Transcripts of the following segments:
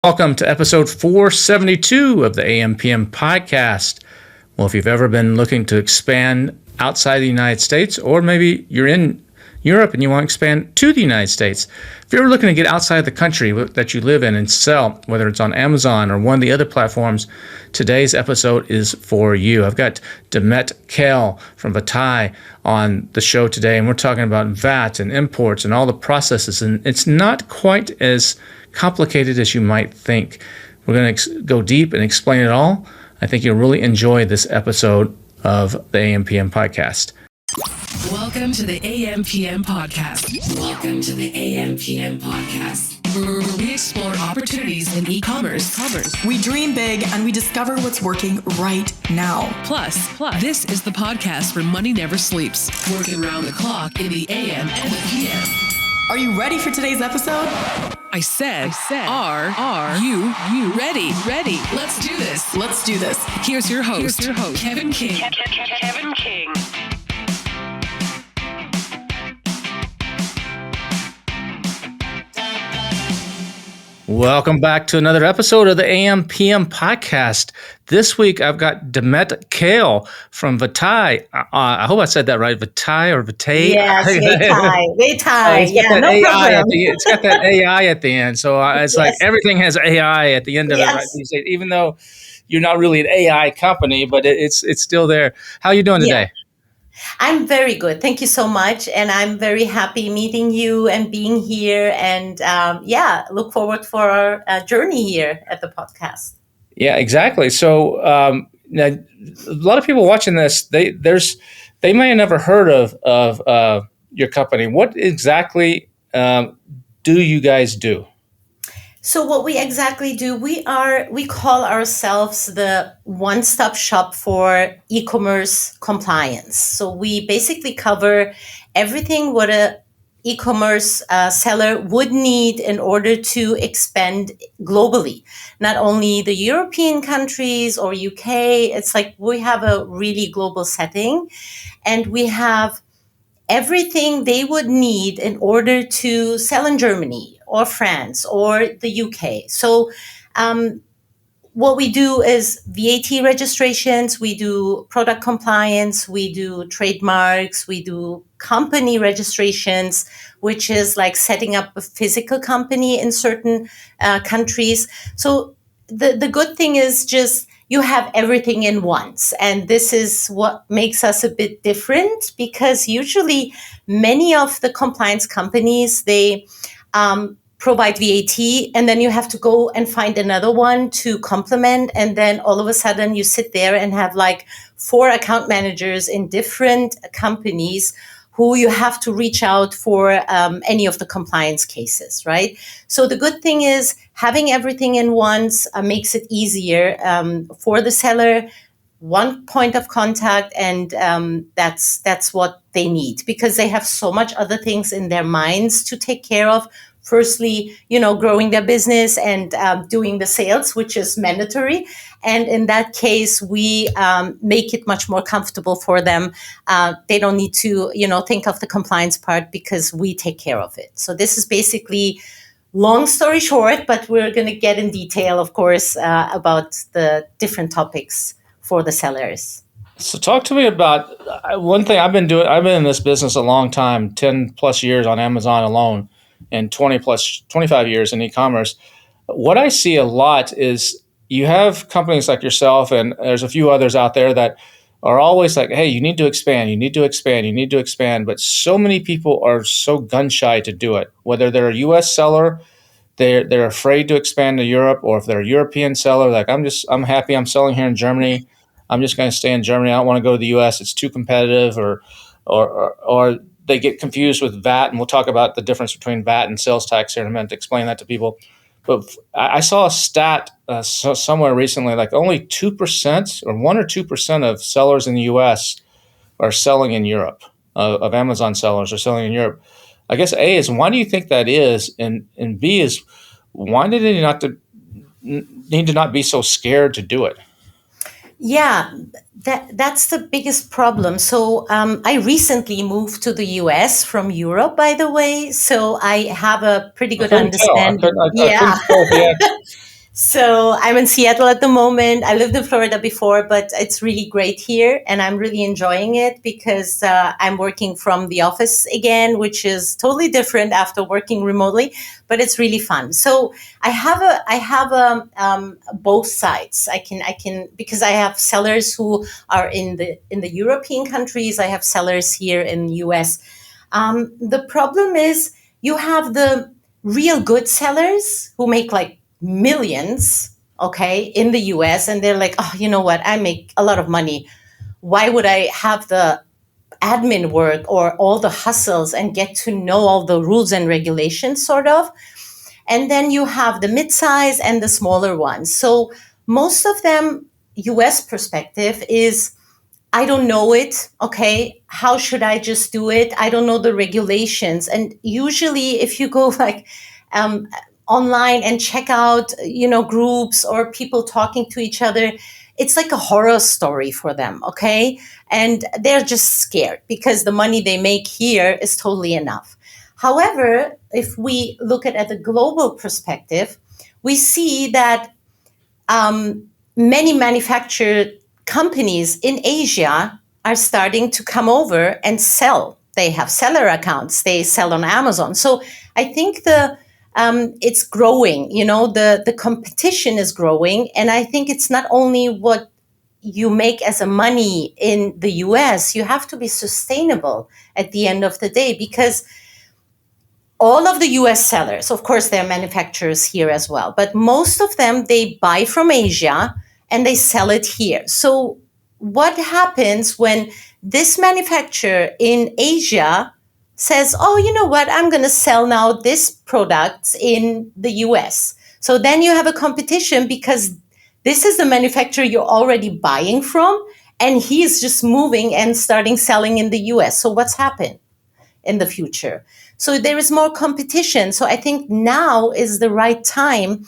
Welcome to episode 472 of the AMPM podcast. Well, if you've ever been looking to expand outside the United States, or maybe you're in Europe and you want to expand to the United States, if you're looking to get outside the country that you live in and sell, whether it's on Amazon or one of the other platforms, today's episode is for you. I've got Demet Kale from Vatai on the show today, and we're talking about VAT and imports and all the processes, and it's not quite as complicated as you might think. We're going to go deep and explain it all. I think you'll really enjoy this episode of the AMPM podcast. Welcome to the AMPM podcast. Welcome to the AMPM podcast, where we explore opportunities in e-commerce. We dream big and we discover what's working right now. Plus, this is the podcast where money never sleeps, working around the clock in the AM and the PM. Are you ready for today's episode? I said, are you ready? Let's do this. Here's your host, Kevin King. Kevin King. Welcome back to another episode of the AMPM podcast. This week, I've got Demet Kale from Vatai. I hope I said that right. Vatai or Vatai? Yes, Vatai. Yeah, no problem. It's got that AI at the end. So it's yes. Like everything has AI at the end of it, right? Even though you're not really an AI company, but it's still there. How are you doing today? I'm very good. Thank you so much. And I'm very happy meeting you and being here. And look forward for our journey here at the podcast. Yeah, exactly. So now, a lot of people watching this, they may have never heard of your company. What exactly do you guys do? So what we exactly do, we call ourselves the one-stop shop for e-commerce compliance. So we basically cover everything what a e-commerce seller would need in order to expand globally. Not only the European countries or UK, it's like we have a really global setting, and we have everything they would need in order to sell in Germany or France or the UK. So what we do is VAT registrations, we do product compliance, we do trademarks, we do company registrations, which is like setting up a physical company in certain countries. So the good thing is just you have everything in once. And this is what makes us a bit different, because usually many of the compliance companies, they provide VAT, and then you have to go and find another one to complement. And then all of a sudden you sit there and have like 4 account managers in different companies who you have to reach out for any of the compliance cases, right? So the good thing is having everything in once makes it easier for the seller, one point of contact, and that's what they need, because they have so much other things in their minds to take care of. Firstly, growing their business and doing the sales, which is mandatory. And in that case, we make it much more comfortable for them. They don't need to, think of the compliance part, because we take care of it. So this is basically long story short, but we're going to get in detail, of course, about the different topics for the sellers. So talk to me about one thing I've been doing. I've been in this business a long time, 10 plus years on Amazon alone, and 25 years in e-commerce. What I see a lot is you have companies like yourself, and there's a few others out there that are always like, hey, you need to expand. But so many people are so gun shy to do it. Whether they're a US seller, they're afraid to expand to Europe, or if they're a European seller, like I'm happy I'm selling here in Germany. I'm just going to stay in Germany. I don't want to go to the US. It's too competitive, or they get confused with VAT, and we'll talk about the difference between VAT and sales tax here in a minute to explain that to people. But I saw a stat somewhere recently, like only 2% or 1 or 2% of sellers in the U.S. are selling in Europe, of Amazon sellers are selling in Europe. I guess A is, why do you think that is? And B is, why do they need to not be so scared to do it? Yeah, that's the biggest problem. So I recently moved to the US from Europe, by the way. So I have a pretty good understanding. So I'm in Seattle at the moment. I lived in Florida before, but it's really great here, and I'm really enjoying it because I'm working from the office again, which is totally different after working remotely. But it's really fun. So I have both sides. I can because I have sellers who are in the European countries. I have sellers here in the US. The problem is you have the real good sellers who make like millions, okay, in the US, and they're like, oh, you know what? I make a lot of money. Why would I have the admin work or all the hustles and get to know all the rules and regulations, sort of? And then you have the mid-size and the smaller ones. So most of them, US perspective is, I don't know it. Okay. How should I just do it? I don't know the regulations. And usually, if you go like um, online and check out, groups or people talking to each other, it's like a horror story for them. Okay. And they're just scared because the money they make here is totally enough. However, if we look at the global perspective, we see that many manufactured companies in Asia are starting to come over and sell. They have seller accounts. They sell on Amazon. So I think it's growing. The competition is growing, and I think it's not only what you make as a money in the US. You have to be sustainable at the end of the day because all of the US sellers, of course, there are manufacturers here as well, but most of them, they buy from Asia and they sell it here. So, what happens when this manufacturer in Asia says, oh, you know what, I'm going to sell now this product in the US? So then you have a competition because this is the manufacturer you're already buying from, and he is just moving and starting selling in the US. So, what's happened in the future? So there is more competition. So I think now is the right time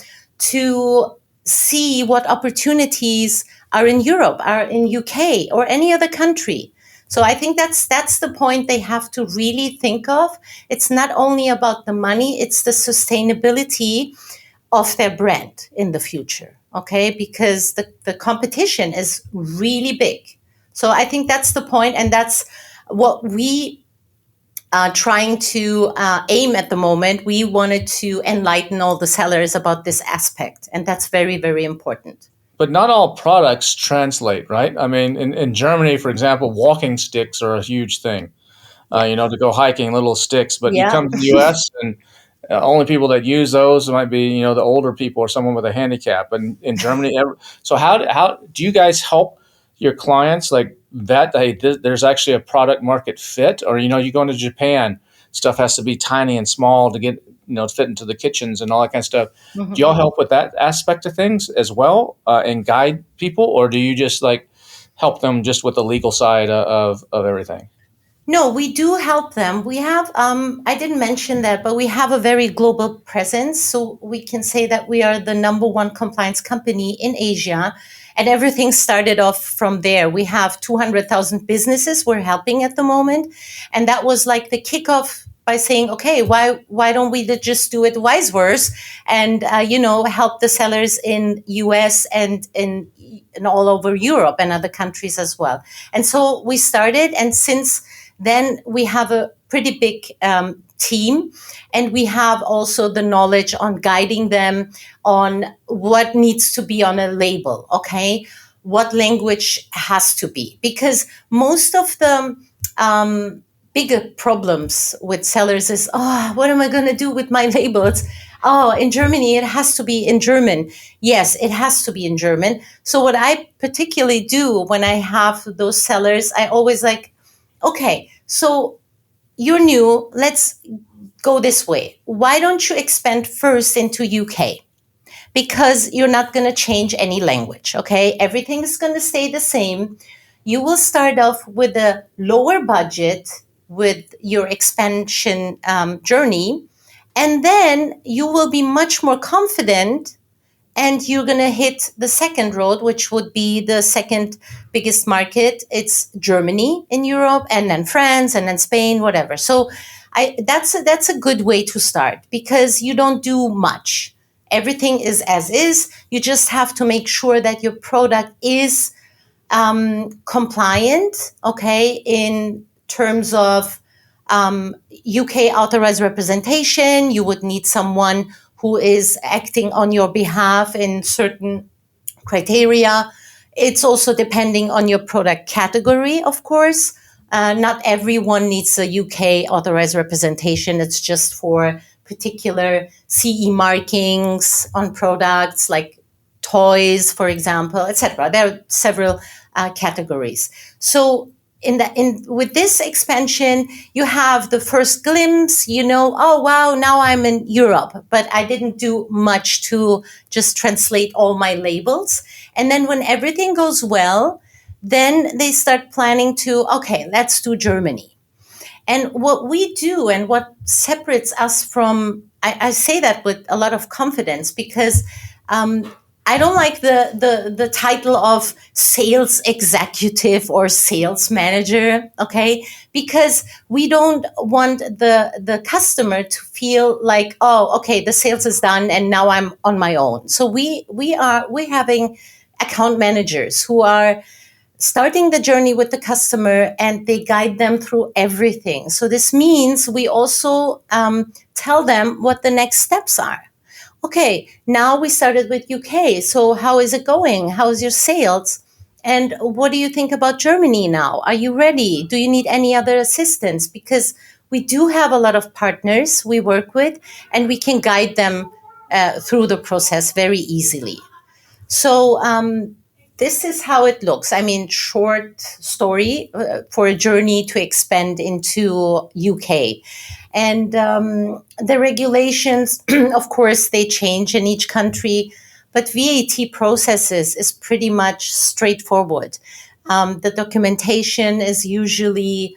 to see what opportunities are in Europe, are in UK or any other country. So I think that's the point they have to really think of. It's not only about the money, it's the sustainability of their brand in the future. Okay, because the competition is really big. So I think that's the point, and that's what we trying to aim at the moment. We wanted to enlighten all the sellers about this aspect, and that's very, very important. But not all products translate, right? I mean, in Germany, for example, walking sticks are a huge thing. To go hiking, little sticks. But you Yeah. come to the U.S. and only people that use those might be, the older people or someone with a handicap. And in Germany, so how do you guys help your clients like vet? Hey, there's actually a product market fit, or you go into Japan, stuff has to be tiny and small to get fit into the kitchens and all that kind of stuff. Do y'all help with that aspect of things as well and guide people, or do you just like help them just with the legal side of everything? No, we do help them. We have, I didn't mention that, but we have a very global presence. So we can say that we are the number one compliance company in Asia. And everything started off from there. We have 200,000 businesses we're helping at the moment. And that was like the kickoff by saying, okay, why don't we just do it vice versa and, help the sellers in US and all over Europe and other countries as well. And so we started, and since then we have a pretty big team, and we have also the knowledge on guiding them on what needs to be on a label. Okay, what language has to be, because most of the bigger problems with sellers is, oh, what am I going to do with my labels? Oh, in Germany, it has to be in German. Yes, it has to be in German. So what I particularly do when I have those sellers, I always like, okay, so you're new. Let's go this way. Why don't you expand first into UK? Because you're not going to change any language, okay? Everything is going to stay the same. You will start off with a lower budget with your expansion journey, and then you will be much more confident, and you're going to hit the second road, which would be the second biggest market. It's Germany in Europe, and then France, and then Spain, whatever. So that's a good way to start, because you don't do much. Everything is as is. You just have to make sure that your product is compliant, okay, in terms of UK authorized representation. You would need someone who is acting on your behalf in certain criteria. It's also depending on your product category, of course. Not everyone needs a UK authorized representation. It's just for particular CE markings on products like toys, for example, etc. There are several categories. So in with this expansion, you have the first glimpse. Oh wow, now I'm in Europe, but I didn't do much to just translate all my labels. And then when everything goes well, then they start planning to, okay, let's do Germany. And what we do and what separates us from, I say that with a lot of confidence because I don't like the title of sales executive or sales manager, okay? Because we don't want the customer to feel like, oh, okay, the sales is done and now I'm on my own. So we're having account managers who are starting the journey with the customer and they guide them through everything. So this means we also tell them what the next steps are. Okay, now we started with UK. So how is it going? How's your sales? And what do you think about Germany now? Are you ready? Do you need any other assistance? Because we do have a lot of partners we work with and we can guide them through the process very easily. So this is how it looks. I mean, short story for a journey to expand into UK. And the regulations, of course, they change in each country, but VAT processes is pretty much straightforward. The documentation is usually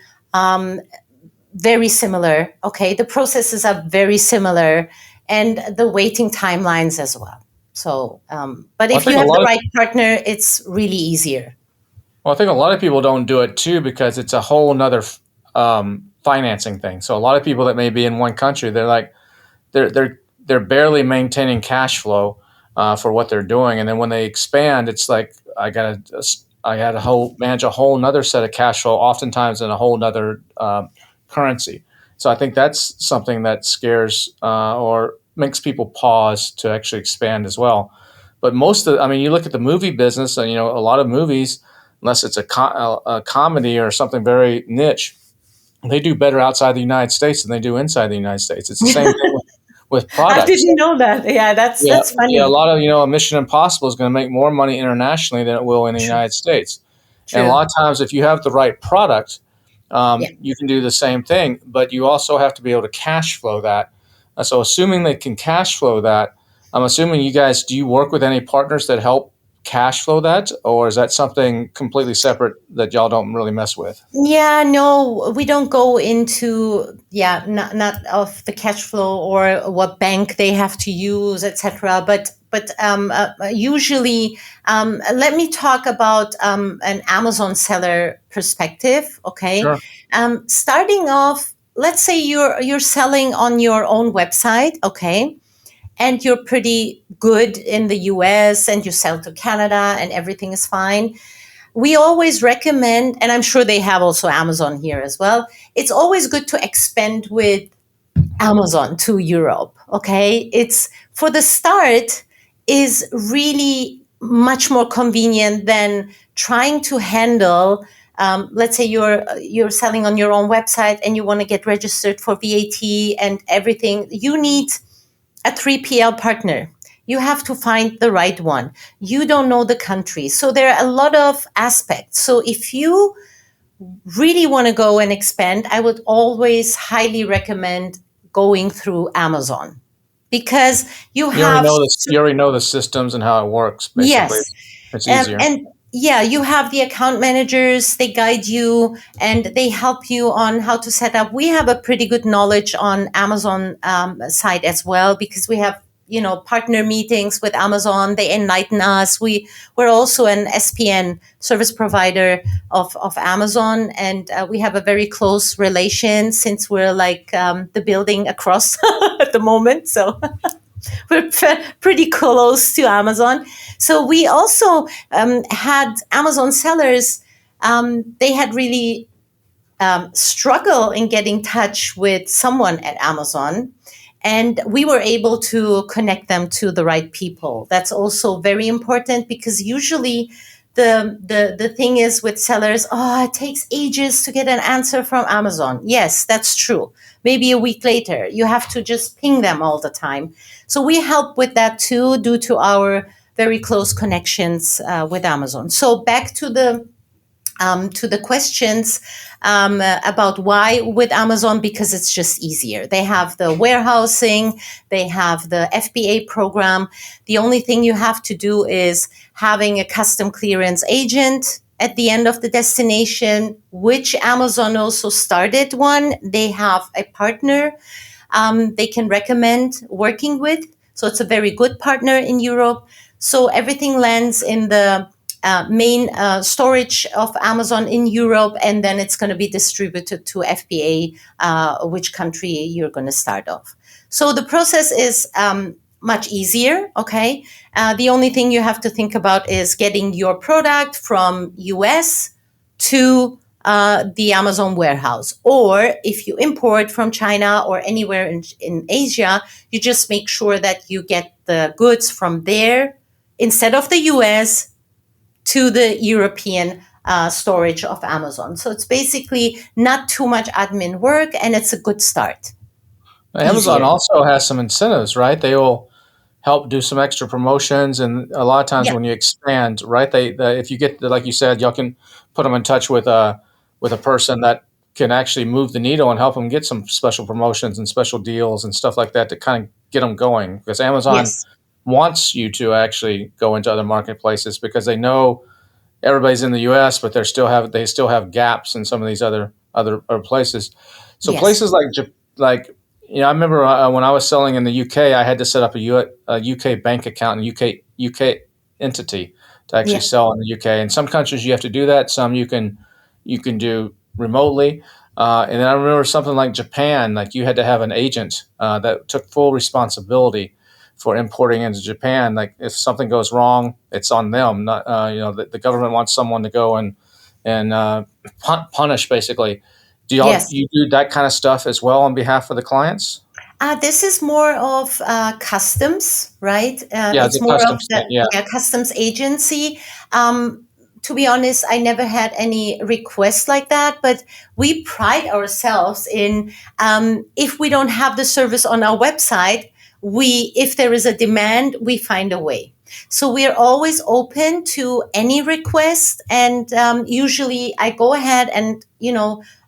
very similar. Okay, the processes are very similar, and the waiting timelines as well. So, but Well, I if you think a have the lot of right partner, it's really easier. Well, I think a lot of people don't do it too because it's a whole nother financing thing. So a lot of people that may be in one country, they're barely maintaining cash flow for what they're doing, and then when they expand, it's like I had to manage a whole nother set of cash flow, oftentimes in a whole nother currency. So I think that's something that scares or makes people pause to actually expand as well. But I mean, you look at the movie business, and a lot of movies, unless it's a comedy or something very niche, they do better outside the United States than they do inside the United States. It's the same thing with I products. didn't know that. Yeah, Yeah, that's yeah. A funny. lot of Mission Impossible is going to make more money internationally than it will in the True, United States. And a true. lot of times, if you have the right product, Yeah. you can do the same thing. But you also have to be able to cash flow that. So, assuming they can cash flow that, I'm assuming you guys, do you work with any partners that help cash flow that, or is that something completely separate that y'all don't really mess with? Yeah, no, we don't go into not of the cash flow or what bank they have to use, etc. But usually, let me talk about an Amazon seller perspective. Okay, Sure. starting off, let's say you're selling on your own website. Okay, and you're pretty good in the US and you sell to Canada and everything is fine. We always recommend, and I'm sure they have also Amazon here as well. It's always good to expand with Amazon to Europe. Okay. It's for the start is really much more convenient than trying to handle. Let's say you're selling on your own website and you want to get registered for VAT and everything. You need a 3PL partner. You have to find the right one. You don't know the country. So there are a lot of aspects. So if you really want to go and expand, I would always highly recommend going through Amazon because you You already have, know this. You already know the systems and how it works. Basically, yes, it's easier. and yeah, you have the account managers, they guide you and they help you on how to set up. We have a pretty good knowledge on Amazon side as well because we have, partner meetings with Amazon. They enlighten us. We're also an SPN service provider of Amazon, and we have a very close relation since we're like the building across at the moment. So we're pretty close to Amazon. So we also had Amazon sellers. They had really struggle in getting in touch with someone at Amazon. And we were able to connect them to the right people. That's also very important because usually the thing is with sellers, oh, it takes ages to get an answer from Amazon. Yes, that's true. Maybe a week later, you have to just ping them all the time. So we help with that too, due to our very close connections with Amazon. So back to the questions about why with Amazon, because it's just easier. They have the warehousing, they have the FBA program. The only thing you have to do is having a custom clearance agent at the end of the destination, which Amazon also started one. They have a partner they can recommend working with. So it's a very good partner in Europe. So everything lands in the main storage of Amazon in Europe, and then it's going to be distributed to FBA, which country you're going to start off. So the process is much easier. Okay, the only thing you have to think about is getting your product from US to the Amazon warehouse. Or if you import from China or anywhere in Asia, you just make sure that you get the goods from there instead of the US to the European storage of Amazon. So it's basically not too much admin work, and it's a good start. Amazon Easier. also has some incentives, right? They will help do some extra promotions, and a lot of times Yeah. when you expand, right? If you get like you said, y'all can put them in touch with a person that can actually move the needle and help them get some special promotions and special deals and stuff like that to kind of get them going. Because Amazon Yes. wants you to actually go into other marketplaces because they know everybody's in the U.S., but they still have gaps in some of these other places. So Yes. places like I remember when I was selling in the UK, I had to set up a UK bank account and UK entity to actually Yeah. sell in the UK. In some countries, you have to do that. Some you can do remotely. And then I remember something like Japan, like you had to have an agent that took full responsibility for importing into Japan. Like if something goes wrong, it's on them. Not the government wants someone to go and punish basically. Do y'all Yes. you do that kind of stuff as well on behalf of the clients? This is more of customs, right? Yeah, It's the more of customs thing. the Yeah, customs agency. To be honest, I never had any requests like that, but we pride ourselves in if we don't have the service on our website, if there is a demand, we find a way. So we are always open to any request, and usually I go ahead and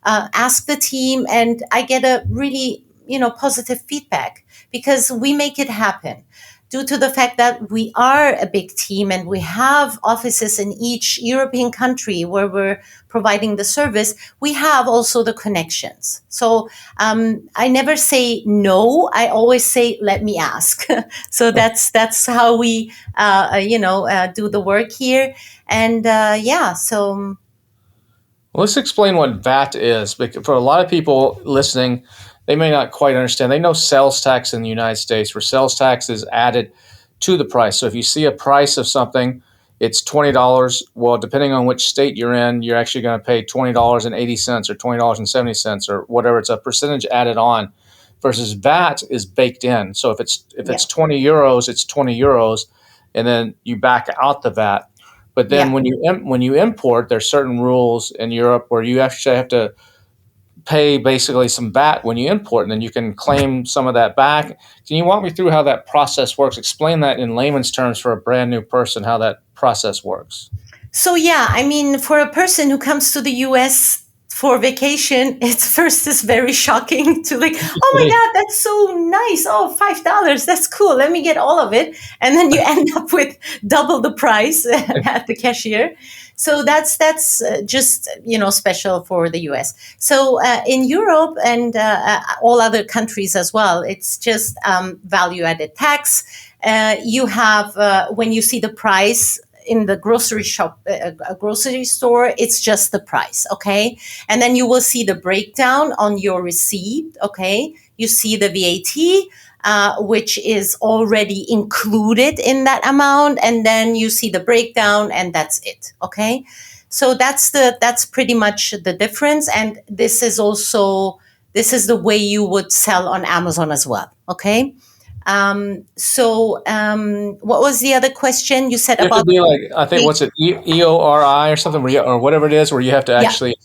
ask the team, and I get a really positive feedback because we make it happen due to the fact that we are a big team and we have offices in each European country where we're providing the service. We have also the connections. So I never say no. I always say, let me ask. So that's how we, do the work here. And so well, let's explain what VAT is. Because for a lot of people listening, they may not quite understand. They know sales tax in the United States, where sales tax is added to the price. So if you see a price of something, it's $20. Well, depending on which state you're in, you're actually going to pay $20.80 or $20.70 or whatever. It's a percentage added on. Versus VAT is baked in. So if it's yeah, 20 euros, it's 20 euros, and then you back out the VAT. But then yeah. when you import, there's certain rules in Europe where you actually have to pay basically some VAT when you import, and then you can claim some of that back. Can you walk me through how that process works? Explain that in layman's terms for a brand new person, how that process works. So yeah, I mean, for a person who comes to the US for vacation, it's first is very shocking to like, oh my God, that's so nice. Oh, $5. That's cool. Let me get all of it. And then you end up with double the price at the cashier. So that's just special for the US. So in Europe and all other countries as well, it's just value added tax. You have when you see the price in the grocery shop, a grocery store, it's just the price, okay? And then you will see the breakdown on your receipt, okay? You see the VAT, which is already included in that amount, and then you see the breakdown, and that's it. Okay, so that's pretty much the difference, and this is the way you would sell on Amazon as well. Okay. What was the other question you said You have to about? be like, I think, what's it, EORI or something, or whatever it is, where you have to Yeah, actually,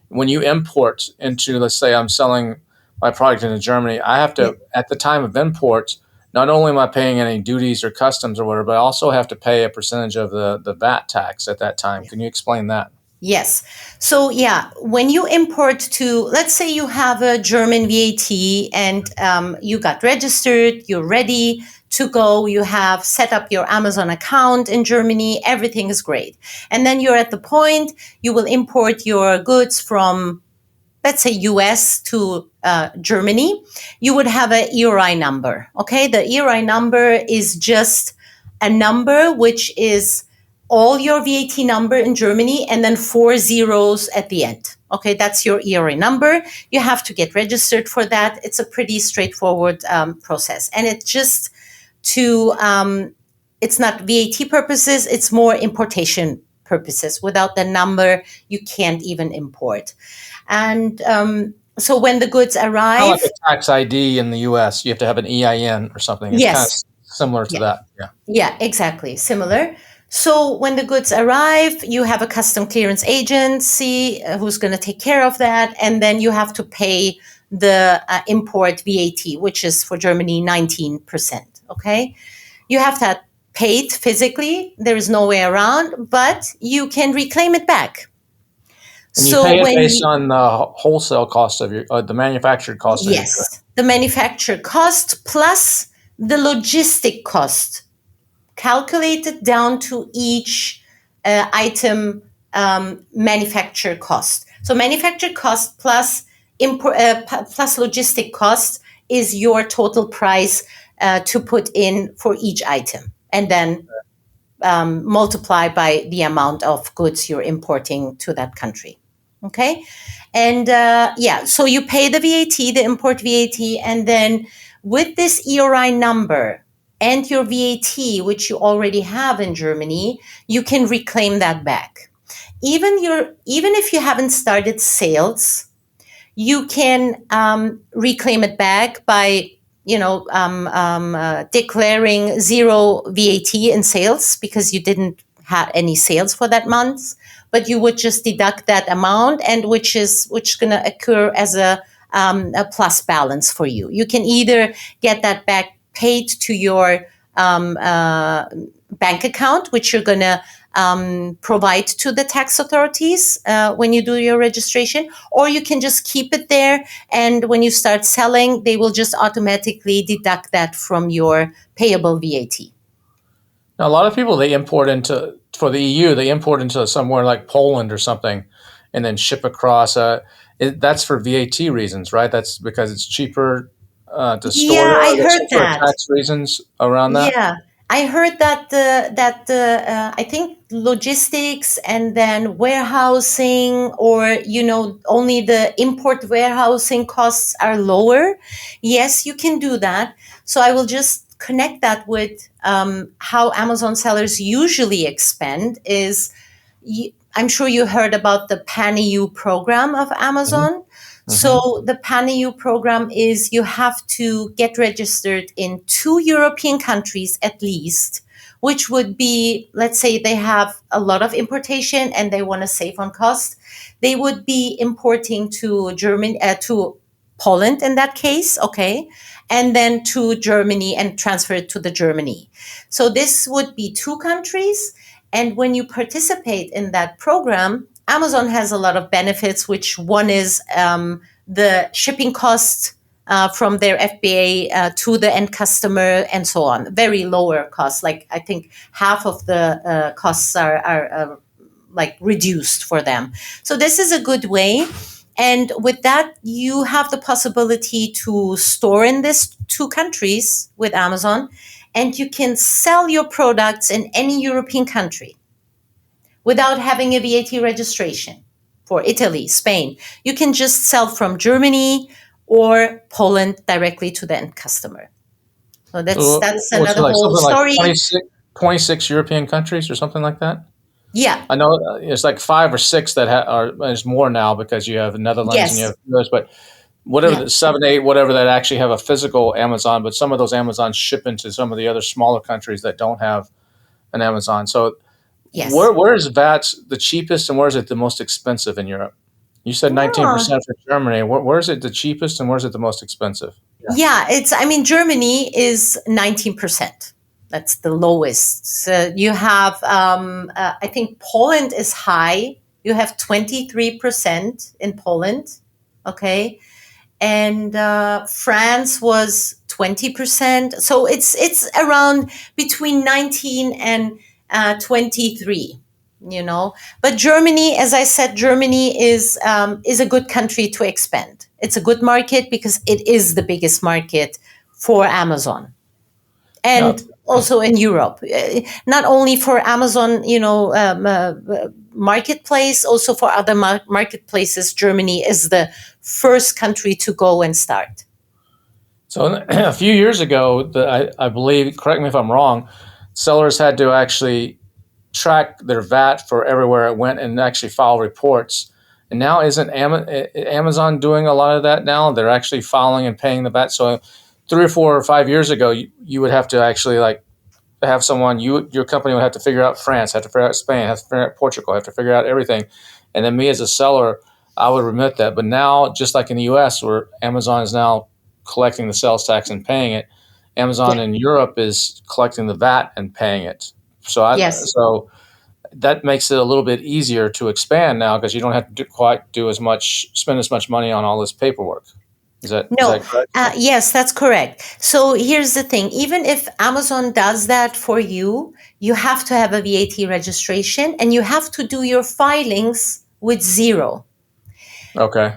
when you import into, let's say I'm selling my product into Germany, I have yeah. to, at the time of import, not only am I paying any duties or customs or whatever, but I also have to pay a percentage of the VAT tax at that time. Can you explain that? Yes. So, yeah, when you import to, let's say you have a German VAT and you got registered, you're ready to go, you have set up your Amazon account in Germany, everything is great. And then you're at the point you will import your goods from, let's say, US to Germany. You would have a ERI number. Okay. The ERI number is just a number which is all your VAT number in Germany and then 4 zeros at the end. Okay, that's your ERA number. You have to get registered for that. It's a pretty straightforward process. And it's just it's not VAT purposes, it's more importation purposes. Without the number, you can't even import. And so when the goods Kind of arrive, like a tax ID in the US, you have to have an EIN or something. It's kind of yes, similar to yeah. that. Yeah. Yeah, exactly. Similar. So when the goods arrive, you have a custom clearance agency who's going to take care of that. And then you have to pay the import VAT, which is for Germany 19%. Okay. You have that paid physically. There is no way around, but you can reclaim it back. And you So pay it when based you, on the wholesale cost of the manufactured cost of your good. yes, the manufacturer cost plus the logistic cost calculated down to each item manufacture cost. So manufacture cost plus plus logistic cost is your total price to put in for each item, and then multiply by the amount of goods you're importing to that country. Okay, and yeah, so you pay the VAT, the import VAT, and then with this ERI number and your VAT, which you already have in Germany, you can reclaim that back. Even if you haven't started sales, you can reclaim it back by declaring zero VAT in sales because you didn't have any sales for that month, but you would just deduct that amount, and which is going to occur as a plus balance for you. You can either get that back paid to your bank account, which you're going to provide to the tax authorities when you do your registration, or you can just keep it there. And when you start selling, they will just automatically deduct that from your payable VAT. Now, a lot of people, they import into, for the EU, they import into somewhere like Poland or something and then ship across. That's for VAT reasons, right? That's because it's cheaper to store Yeah, there. I Are there heard some sort of that. tax reasons around that? Yeah, I heard that I think logistics and then warehousing, or only the import warehousing costs are lower. Yes, you can do that. So I will just connect that with how Amazon sellers usually expend. I'm sure you heard about the Pan-EU program of Hmm. Amazon. Hmm. So the Pan-EU program is you have to get registered in 2 European countries at least, which would be, let's say they have a lot of importation and they want to save on cost. They would be importing to Germany, to Poland in that case, okay, and then to Germany and transfer it to the Germany. So this would be 2 countries. And when you participate in that program, Amazon has a lot of benefits, which one is the shipping costs from their FBA to the end customer and so on. Very lower costs. Like I think half of the costs are like reduced for them. So this is a good way. And with that, you have the possibility to store in these 2 countries with Amazon, and you can sell your products in any European country without having a VAT registration. For Italy, Spain, you can just sell from Germany or Poland directly to the end customer. So So that's what's it another like? whole Something like story. 26 European countries or something like that? Yeah. I know it's like 5 or 6 that are. There's more now because you have the Netherlands and you Yes. have US, but whatever Yeah. the 7, 8, whatever that actually have a physical Amazon, but some of those Amazons ship into some of the other smaller countries that don't have an Amazon. So Yes. where is VAT the cheapest and where is it the most expensive in Europe? You said Ah. 19% for Germany. Where is it the cheapest and where is it the most expensive? Yeah, I mean, Germany is 19%. That's the lowest. So you have, I think Poland is high. You have 23% in Poland. Okay. And France was 20%. So it's around between 19 and 23. You know, but Germany, as I said, Germany is a good country to expand. It's a good market because it is the biggest market for Amazon, Now, and also in Europe. Not only for Amazon, marketplace, also for other marketplaces. Germany is the first country to go and start. so a few years ago, I believe, correct me if I'm wrong, sellers had to actually track their VAT for everywhere it went and actually file reports. And now isn't Amazon doing a lot of that now? They're actually filing and paying the VAT. So 3 or 4 or 5 years ago, you would have to actually like have someone your company would have to figure out France, have to figure out Spain, have to figure out Portugal, have to figure out everything, and then me as a seller, I would remit that. But now, just like in the U.S., where Amazon is now collecting the sales tax and paying it, Amazon Yeah. in Europe is collecting the VAT and paying it. Yes. So that makes it a little bit easier to expand now because you don't have to spend as much money on all this paperwork. Is No, that correct? yes, that's correct. So here's the thing: even if Amazon does that for you, you have to have a VAT registration and you have to do your filings with zero Okay.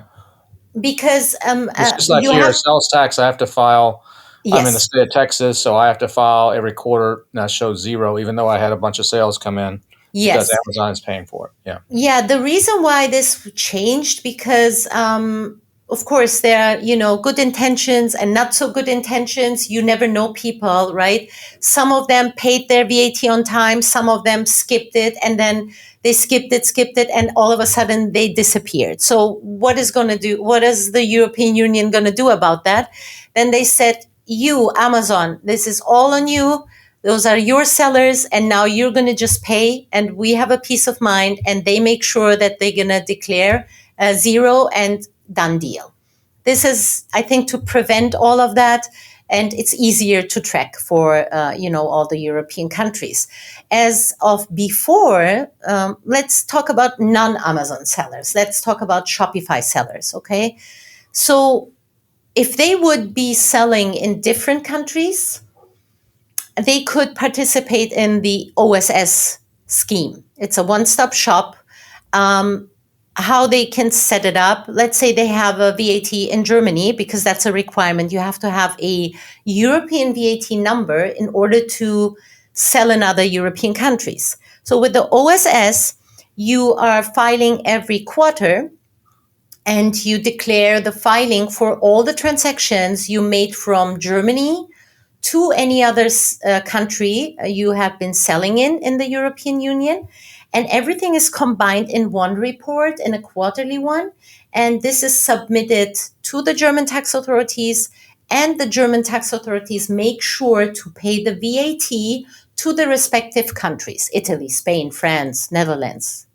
because It's just like you here, have, sales tax. I have to file. I'm in the yes, state of Texas, so I have to file every quarter. And that shows zero, even though I had a bunch of sales come in because yes. Amazon is paying for it. Yeah. Yeah, the reason why this changed because, of course, there are, good intentions and not so good intentions. You never know people, right? Some of them paid their VAT on time. Some of them skipped it and then they skipped it, and all of a sudden they disappeared. So what is the European Union going to do about that? Then they said, you, Amazon, this is all on you. Those are your sellers, and now you're going to just pay, and we have a peace of mind. And they make sure that they're going to declare zero and done deal. This is, I think, to prevent all of that, and it's easier to track for all the European countries. As of before, let's talk about non-Amazon sellers. Let's talk about Shopify sellers. Okay, so if they would be selling in different countries, they could participate in the OSS scheme. It's a one stop shop. Um, how they can set it up. Let's say they have a VAT in Germany, because that's a requirement. You have to have a European VAT number in order to sell in other European countries. So with the OSS, you are filing every quarter and you declare the filing for all the transactions you made from Germany to any other country you have been selling in the European Union. And everything is combined in one report, in a quarterly one. And this is submitted to the German tax authorities. And the German tax authorities make sure to pay the VAT to the respective countries: Italy, Spain, France, Netherlands.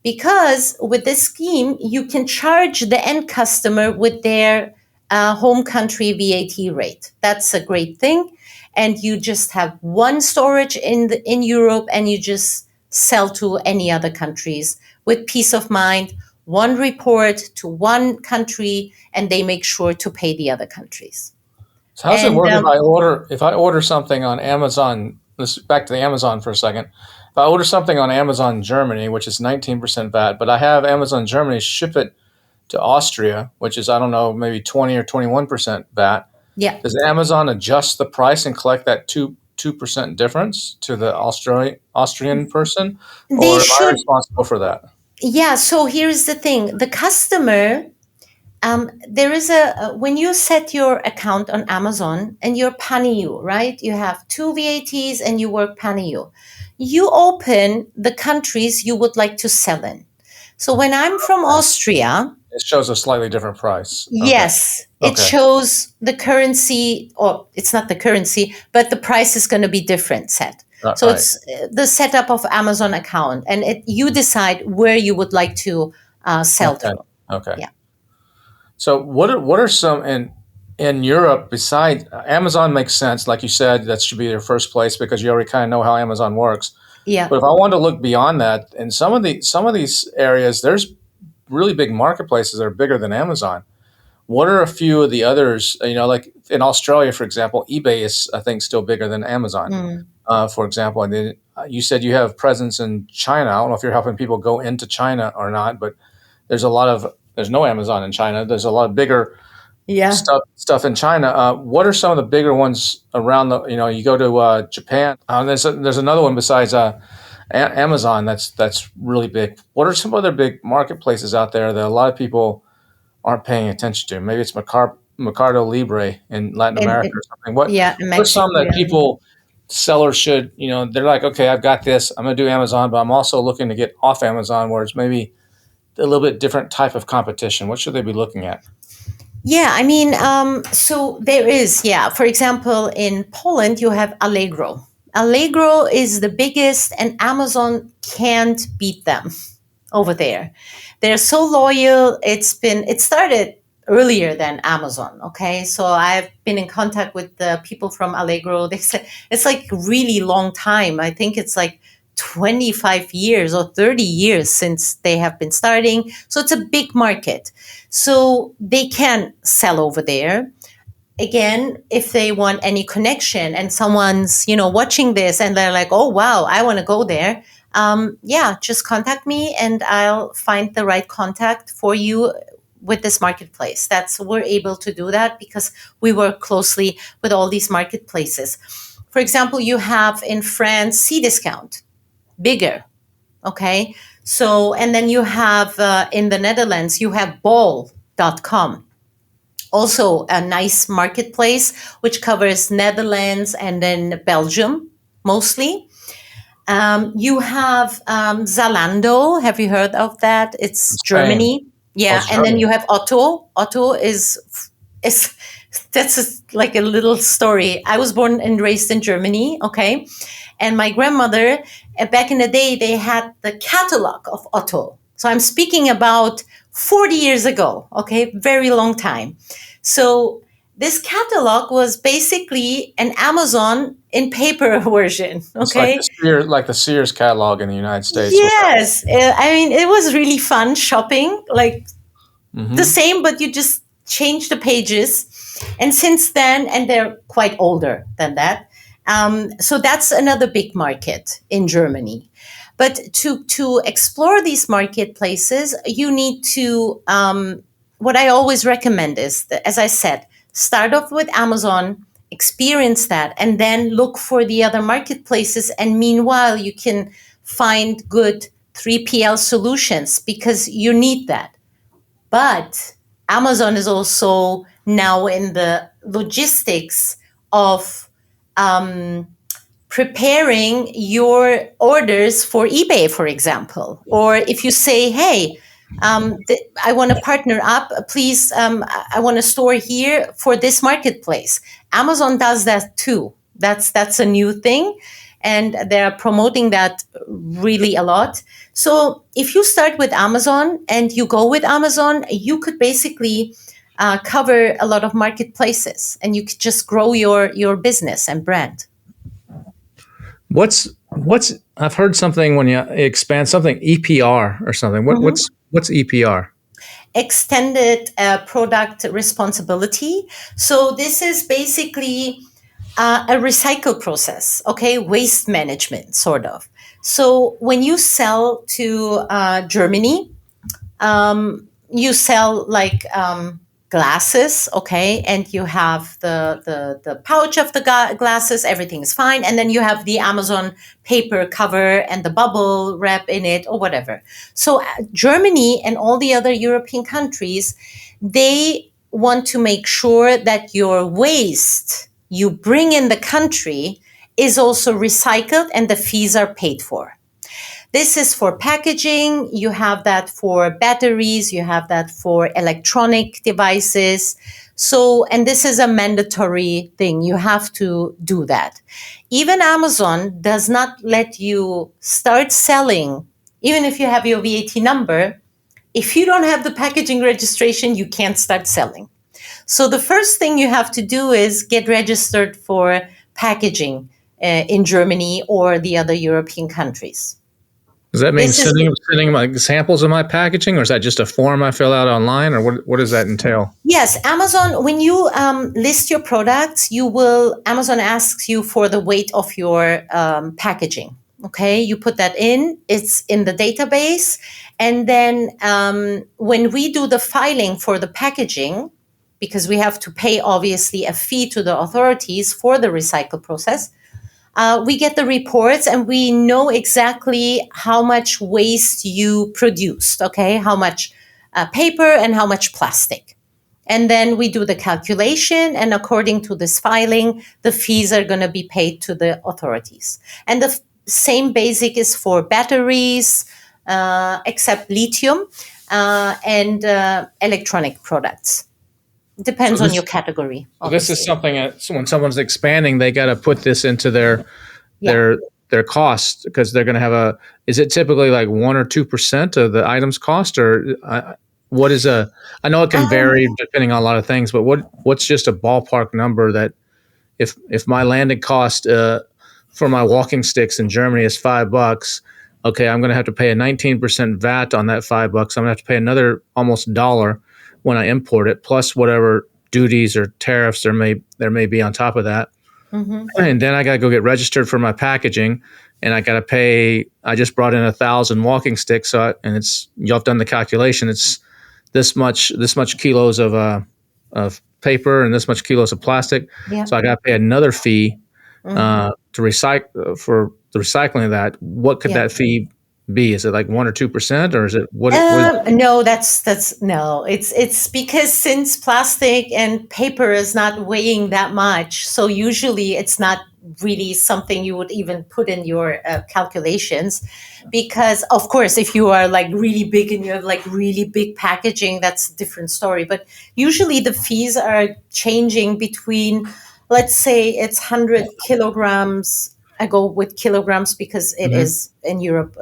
Because with this scheme, you can charge the end customer with their home country VAT rate. That's a great thing. And you just have one storage in Europe, and you just sell to any other countries with peace of mind. One report to one country, and they make sure to pay the other countries. So how does it And work if I order something on Amazon? Let's back to the Amazon for a second. If I order something on Amazon Germany, which is 19% VAT, but I have Amazon Germany ship it to Austria, which is, I don't know, maybe 20 or 21% VAT. yeah, Does Amazon adjust the price and collect that 2% difference to the Austrian person, they or am I should. responsible for that? Yeah. So here's the thing: the customer There is when you set your account on Amazon and you're PANEU, right? You have two VATs and you work PANEU. You open the countries you would like to sell in. So when I'm from Austria, It shows a slightly different price. Okay. yes, it Okay. shows the currency, or it's not the currency, but the price is going to be different set. So Right. it's the setup of Amazon account, and you decide where you would like to sell Okay. through. Okay. Yeah. So what are some in Europe besides Amazon makes sense, like you said, that should be their first place because you already kind of know how Amazon works. Yeah. But if I want to look beyond that, in some of these areas, there's really big marketplaces that are bigger than Amazon. What are a few of the others? Like in Australia, for example, eBay is I think still bigger than Amazon. Mm. For example, and then you said you have presence in China. I don't know if you're helping people go into China or not, but there's no Amazon in China. There's a lot of bigger Yeah. stuff in China. What are some of the bigger ones around the? You go to Japan. There's another one besides Amazon that's really big. What are some other big marketplaces out there that a lot of people aren't paying attention to? Maybe it's Mercado Libre in Latin America or something. Yeah, in What are some Mexico. that Yeah. sellers should, they're like, okay, I've got this. I'm going to do Amazon, but I'm also looking to get off Amazon where it's maybe a little bit different type of competition. What should they be looking at? Yeah, I mean, so there is, yeah. For example, in Poland, you have Allegro. Allegro is the biggest, and Amazon can't beat them over there. They're so loyal. It started earlier than Amazon. Okay. So I've been in contact with the people from Allegro. They said it's like really long time. I think it's like 25 years or 30 years since they have been starting. So it's a big market. So they can sell over there. Again, if they want any connection and someone's, watching this and they're like, oh, wow, I want to go there. Yeah, just contact me and I'll find the right contact for you with this marketplace. We're able to do that because we work closely with all these marketplaces. For example, you have in France Cdiscount, bigger. Okay. So, and then you have in the Netherlands, you have bol.com. Also a nice marketplace, which covers Netherlands and then Belgium mostly. You have Zalando. Have you heard of that? It's Spain. Germany. Yeah, and then Australia. you have Otto. Otto is like a little story. I was born and raised in Germany. Okay, and my grandmother back in the day they had the catalog of Otto. So I'm speaking about 40 years ago. Okay, very long time. So this catalog was basically an Amazon in paper version. It's like Okay. the Sears catalog in the United States. Yes. I mean, it was really fun shopping, like the Mm-hmm. same, but you just change the pages. And since then, and they're quite older than that. So that's another big market in Germany. But to explore these marketplaces, you need to, what I always recommend is, that, as I said, start off with Amazon, experience that, and then look for the other marketplaces. And meanwhile, you can find good 3PL solutions because you need that. But Amazon is also now in the logistics of preparing your orders for eBay, for example. Or if you say, hey, I want to partner up, please, I want a store here for this marketplace. Amazon does that too. That's a new thing. And they're promoting that really a lot. So if you start with Amazon and you go with Amazon, you could basically cover a lot of marketplaces and you could just grow your business and brand. What's I've heard something when you expand something EPR or something. What's EPR? Extended product responsibility. So this is basically a recycle process, okay? Waste management, sort of. So when you sell to Germany, you sell like glasses, okay, and you have the pouch of the glasses, everything is fine, and then you have the Amazon paper cover and the bubble wrap in it or whatever. So Germany and all the other European countries, they want to make sure that your waste you bring in the country is also recycled and the fees are paid for. This is for packaging. You have that for batteries. You have that for electronic devices. So, and this is a mandatory thing. You have to do that. Even Amazon does not let you start selling, even if you have your VAT number. If you don't have the packaging registration, you can't start selling. So the first thing you have to do is get registered for packaging in Germany or the other European countries. Does that mean This is sending my samples of my packaging, or is that just a form I fill out online, or what does that entail? Yes, Amazon. When you list your products, Amazon asks you for the weight of your packaging. Okay, you put that in. It's in the database, and then when we do the filing for the packaging, because we have to pay obviously a fee to the authorities for the recycle process. We get the reports and we know exactly how much waste you produced, okay? How much paper and how much plastic. And then we do the calculation, and according to this filing, the fees are going to be paid to the authorities. And the same basic is for batteries, except lithium and electronic products. Depends on your category. This is Obviously. something that when someone's expanding, they got to put this into their Yeah. their cost, because they're going to have a. Is it typically like 1 or 2% of the item's cost, or what is a? I know it can vary depending on a lot of things, but what's just a ballpark number that if my landed cost for my walking sticks in Germany is $5, okay, I'm going to have to pay a 19% VAT on that $5. I'm going to have to pay another almost $1 when I import it, plus whatever duties or tariffs there may be on top of that. Mm-hmm. And then I got to go get registered for my packaging, and I got to pay. I just brought in 1,000 walking sticks, and it's y'all have done the calculation. It's this much kilos of paper and this much kilos of plastic. Yeah. So I got to pay another fee to recycle for the recycling of that. What could that fee be? Is it like 1 or 2%, or is it what? No, that's no. It's because since plastic and paper is not weighing that much, so usually it's not really something you would even put in your calculations. Because of course, if you are like really big and you have like really big packaging, that's a different story. But usually the fees are changing between, let's say it's 100 kilograms. I go with kilograms because it is in Europe.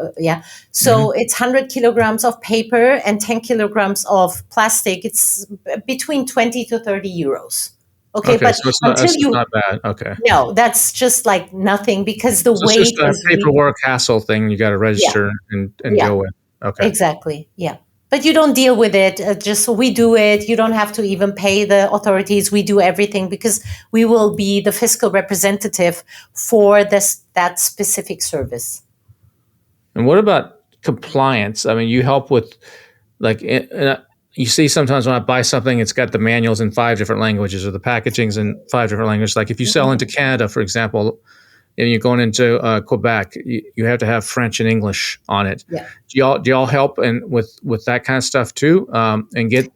So it's 100 kilograms of paper and 10 kilograms of plastic. It's between 20 to 30 euros. Okay, but so it's until not bad. Okay. no, that's just like nothing because the So it's weight just a is paperwork hassle thing you got to register and go with. Okay. exactly. Yeah. But you don't deal with it. Just we do it. You don't have to even pay the authorities. We do everything because we will be the fiscal representative for that specific service. And what about compliance? I mean, you help with like you see sometimes when I buy something, it's got the manuals in 5 different languages or the packaging's in 5 different languages. Like if you sell into Canada, for example, and you're going into Quebec, you have to have French and English on it. Yeah. Do y'all help with that kind of stuff too, and get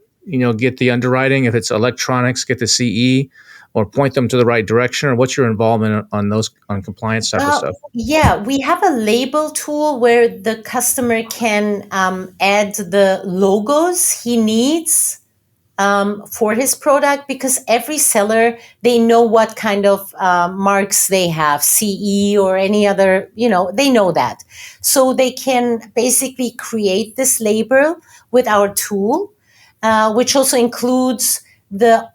the underwriting if it's electronics, get the CE, or point them to the right direction, or what's your involvement on compliance type of stuff? Yeah, we have a label tool where the customer can add the logos he needs for his product, because every seller, they know what kind of marks they have, CE or any other, they know that. So they can basically create this label with our tool, which also includes the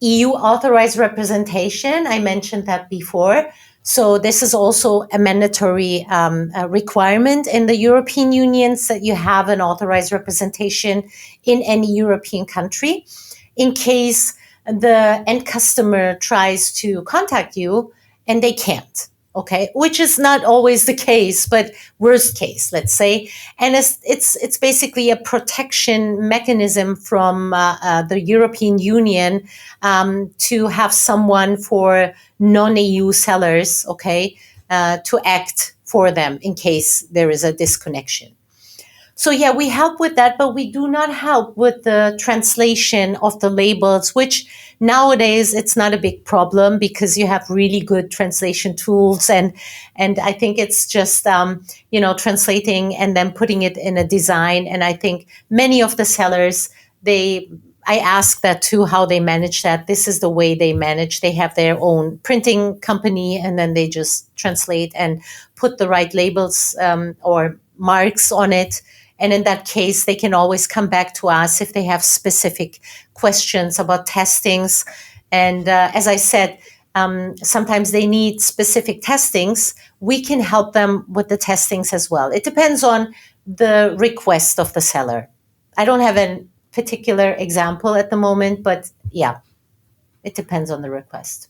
EU authorized representation. I mentioned that before. So this is also a mandatory requirement in the European Union, that you have an authorized representation in any European country. In case the end customer tries to contact you and they can't, Okay, which is not always the case, but worst case, let's say. And it's basically a protection mechanism from the European Union to have someone for non-EU sellers, okay, to act for them in case there is a disconnection. So yeah, we help with that, but we do not help with the translation of the labels, which nowadays it's not a big problem because you have really good translation tools, and I think it's just translating and then putting it in a design. And I think many of the sellers, I ask that too, how they manage that. This is the way they manage. They have their own printing company, and then they just translate and put the right labels or marks on it. And in that case, they can always come back to us if they have specific questions about testings. And as I said, sometimes they need specific testings. We can help them with the testings as well. It depends on the request of the seller. I don't have a particular example at the moment, but yeah, it depends on the request.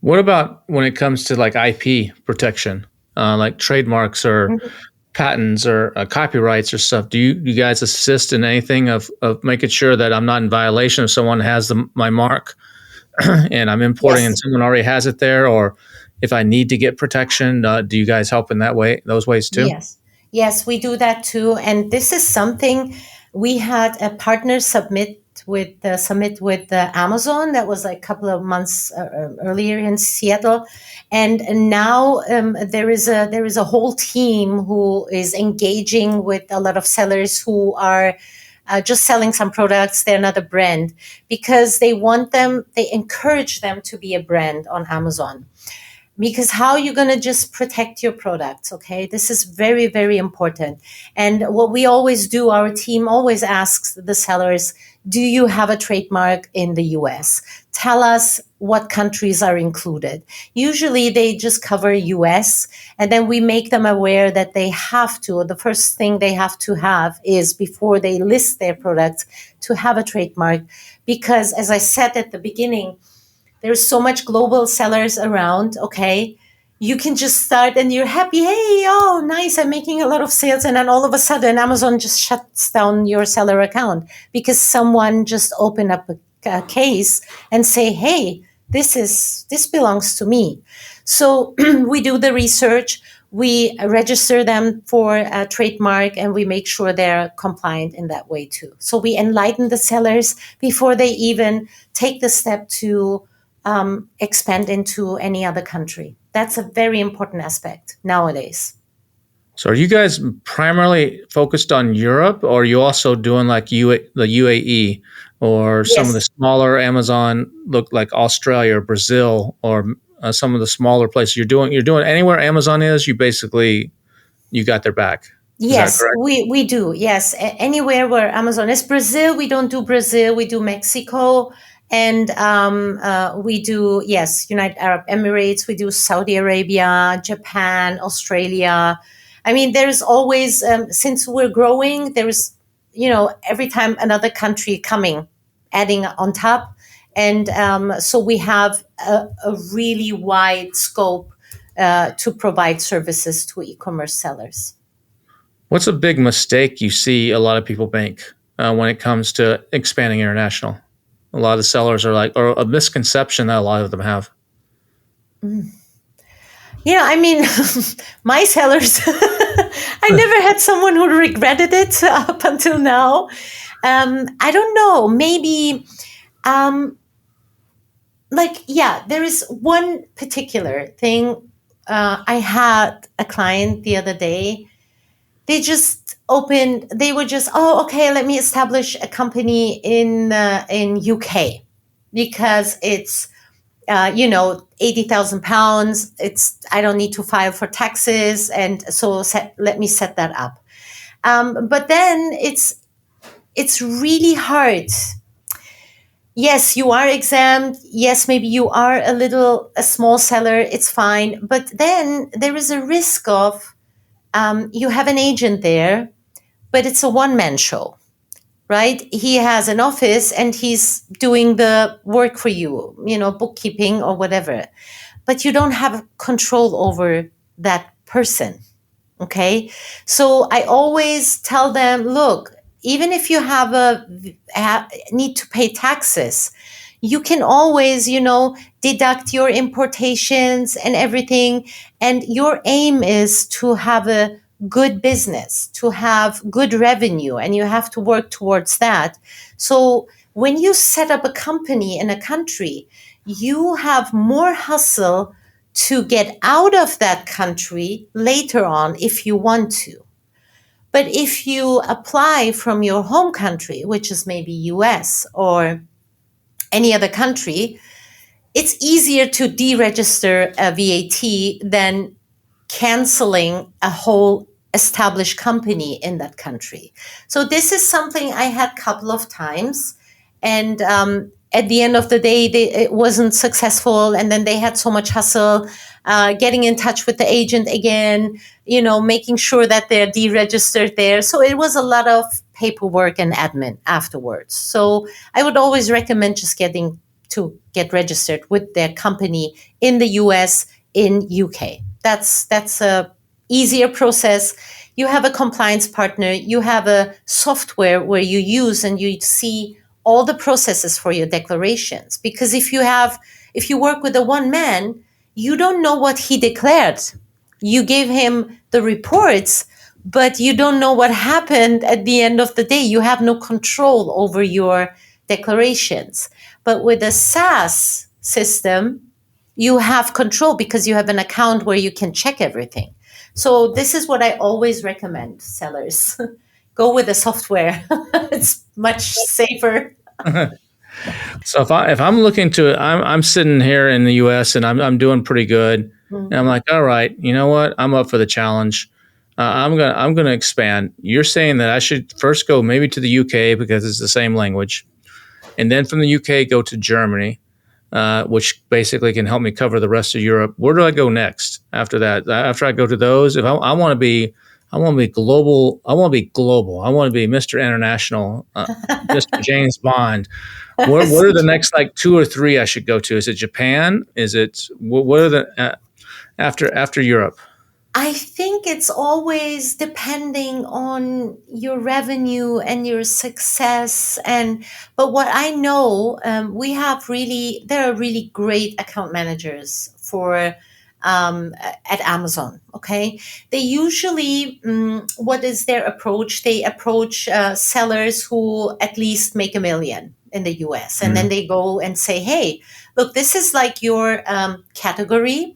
What about when it comes to like IP protection, like trademarks or patents or copyrights or stuff? Do you guys assist in anything of making sure that I'm not in violation if someone has my mark and I'm importing Yes. and someone already has it there, or if I need to get protection, do you guys help in that way, those ways too? Yes. Yes, we do that too. And this is something we had a partner submit with Amazon. That was like a couple of months earlier in Seattle. And now there is a whole team who is engaging with a lot of sellers who are just selling some products. They're not a brand because they encourage them to be a brand on Amazon. Because how are you going to just protect your products? Okay, this is very, very important. And what we always do, our team always asks the sellers, do you have a trademark in the US? Tell us what countries are included. Usually they just cover US, and then we make them aware that they have to, the first thing they have to have is, before they list their products, to have a trademark. Because as I said at the beginning, there's so much global sellers around, okay? You can just start and you're happy. Hey, oh, nice, I'm making a lot of sales. And then all of a sudden, Amazon just shuts down your seller account because someone just opened up a case and say, hey, this belongs to me. So we do the research. We register them for a trademark, and we make sure they're compliant in that way too. So we enlighten the sellers before they even take the step to expand into any other country. That's a very important aspect nowadays. So are you guys primarily focused on Europe, or are you also doing like the UAE or some of the Yes. smaller Amazon, look like Australia or Brazil, or some of the smaller places? You're doing anywhere Amazon is, you got their back. Is that Yes, correct? we do. Yes, anywhere where Amazon is. Brazil, we don't do Brazil. We do Mexico, and we do, yes, United Arab Emirates. We do Saudi Arabia, Japan, Australia. I mean, there's always since we're growing, there's every time another country coming, adding on top, and so we have a really wide scope to provide services to e-commerce sellers. What's a big mistake you see a lot of people make when it comes to expanding international? A lot of sellers are like, or a misconception that a lot of them have. Yeah, I mean, my sellers, I never had someone who regretted it up until now. I don't know, maybe, yeah, there is one particular thing. I had a client the other day. They were just, oh, okay, let me establish a company in UK because it's 80,000 pounds. I don't need to file for taxes. And so let me set that up. But then it's really hard. Yes, you are exempt. Yes, maybe you are a small seller. It's fine. But then there is a risk of, you have an agent there, but it's a one-man show, right? He has an office and he's doing the work for you, bookkeeping or whatever. but you don't have control over that person. Okay. So I always tell them, look, even if you need to pay taxes, you can always, deduct your importations and everything. And your aim is to have a good business, to have good revenue, and you have to work towards that. So when you set up a company in a country, you have more hustle to get out of that country later on if you want to. But if you apply from your home country, which is maybe US or any other country, it's easier to deregister a VAT than canceling a whole established company in that country. So this is something I had a couple of times, and at the end of the day, it wasn't successful. And then they had so much hustle, getting in touch with the agent again, making sure that they're deregistered there. So it was a lot of paperwork and admin afterwards. So I would always recommend just get registered with their company in the US, in UK. That's a easier process. You have a compliance partner, you have a software where you use and you see all the processes for your declarations. Because if you work with a one man, you don't know what he declared. You gave him the reports, but you don't know what happened at the end of the day. You have no control over your declarations. But with a SaaS system, you have control because you have an account where you can check everything. So this is what I always recommend sellers. Go with the software. It's much safer. So if I'm looking to, I'm sitting here in the U.S. and I'm doing pretty good, and I'm like, all right, you know what? I'm up for the challenge. I'm gonna expand. You're saying that I should first go maybe to the UK because it's the same language, and then from the UK go to Germany, which basically can help me cover the rest of Europe. Where do I go next after that? After I go to those, if I want to be, I want to be global. I want to be global. I want to be Mr. International, Mr. James Bond. What are the next like two or three I should go to? Is it Japan? Is it what are the after Europe? I think it's always depending on your revenue and your success. But what I know, there are really great account managers for at Amazon. Okay, they usually, what is their approach? They approach sellers who at least make $1 million in the US, and then they go and say, "Hey, look, this is like your category."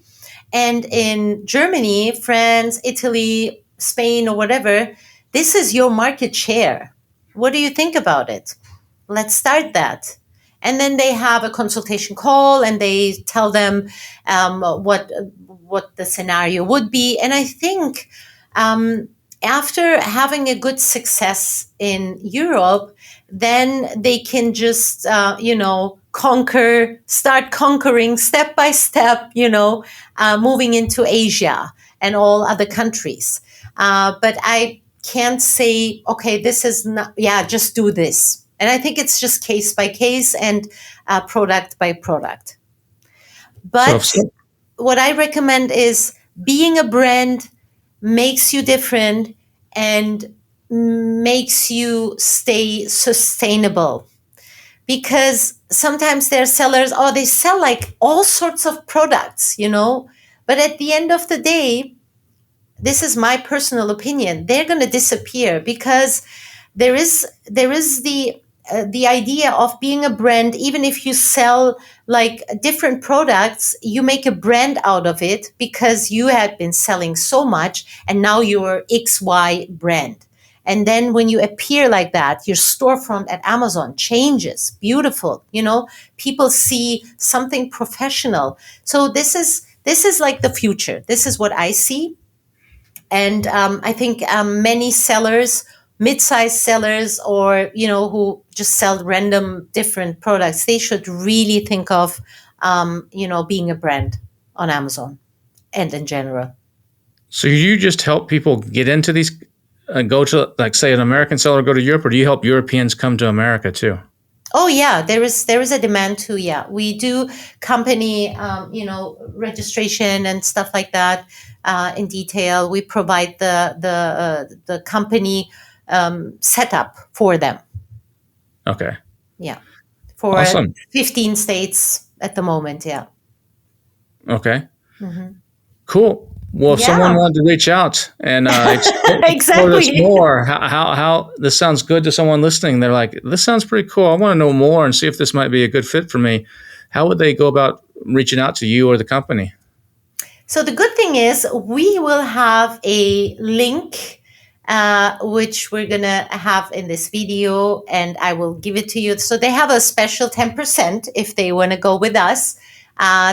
And in Germany, France, Italy, Spain, or whatever, this is your market share. What do you think about it? Let's start that. And then they have a consultation call and they tell them what the scenario would be. And I think after having a good success in Europe, then they can just, start conquering step by step, moving into Asia and all other countries. But I can't say, okay, this is not, just do this. And I think it's just case by case and product by product. But what I recommend is being a brand makes you different and makes you stay sustainable. Because sometimes there are sellers, they sell like all sorts of products, but at the end of the day, this is my personal opinion, they're going to disappear because there is the idea of being a brand. Even if you sell like different products, you make a brand out of it because you had been selling so much and now you're XY brand. And then when you appear like that, your storefront at Amazon changes. Beautiful. People see something professional. So this is like the future. This is what I see. And I think many sellers, mid-sized sellers, or who just sell random different products, they should really think of being a brand on Amazon and in general. So you just help people get into these, go to, like, say, an American seller go to Europe, or do you help Europeans come to America too? Oh yeah, there is a demand too. Yeah, we do company, registration and stuff like that in detail. We provide the company setup for them. Okay. Yeah, for Awesome. 15 states at the moment. Yeah. Okay. Hmm. Cool. Well, if someone Yeah. wanted to reach out and explore this Exactly. more, how this sounds good to someone listening, they're like, this sounds pretty cool. I want to know more and see if this might be a good fit for me. How would they go about reaching out to you or the company? So the good thing is we will have a link, which we're gonna have in this video, and I will give it to you. So they have a special 10% if they want to go with us.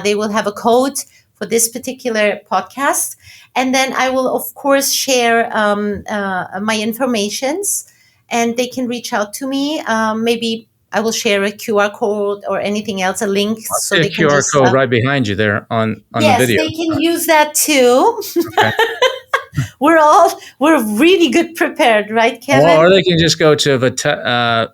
They will have a code for this particular podcast, and then I will of course share my informations, and they can reach out to me. Maybe I will share a QR code or anything else, a link, I so see a they can QR just. code right behind you there on the Yes, video. they can use that too. Okay. We're really good prepared, right, Or Kevin? they can just go to vatai.com,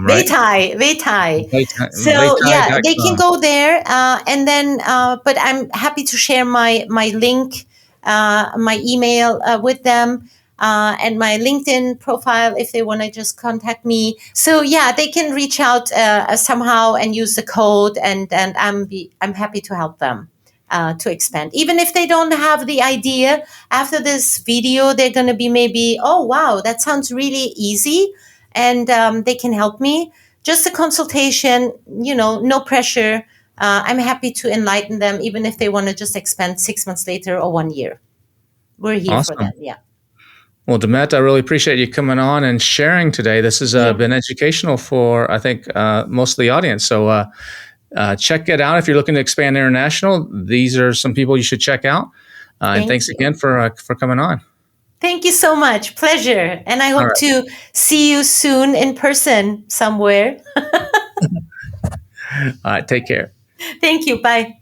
right? Vatai. So yeah, they can Vatai.com. go there, and then. But I'm happy to share my link, my email with them. And my LinkedIn profile if they want to just contact me. So yeah, they can reach out somehow and use the code, and I'm happy to help them to expand. Even if they don't have the idea, after this video, they're going to be maybe, oh wow, that sounds really easy, and they can help me. Just a consultation, no pressure. I'm happy to enlighten them, even if they want to just expand 6 months later or 1 year. We're here for Awesome. that. Yeah. Well, Demet, I really appreciate you coming on and sharing today. This has Yeah. been educational for, I think, most of the audience. So check it out if you're looking to expand international. These are some people you should check out. And Thank thanks you. again for coming on. Thank you so much. Pleasure. And I All hope right. to see you soon in person somewhere. All right. Take care. Thank you. Bye.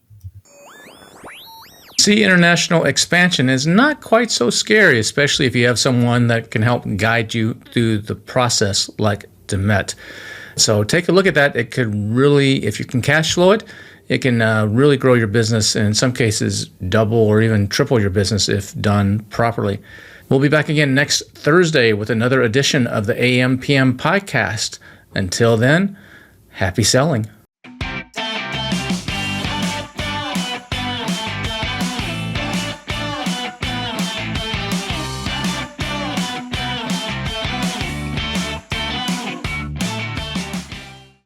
See, international expansion is not quite so scary, especially if you have someone that can help guide you through the process like Demet. So take a look at that. It could really, if you can cash flow it, it can really grow your business and in some cases double or even triple your business if done properly. We'll be back again next Thursday with another edition of the AM PM podcast. Until then, happy selling.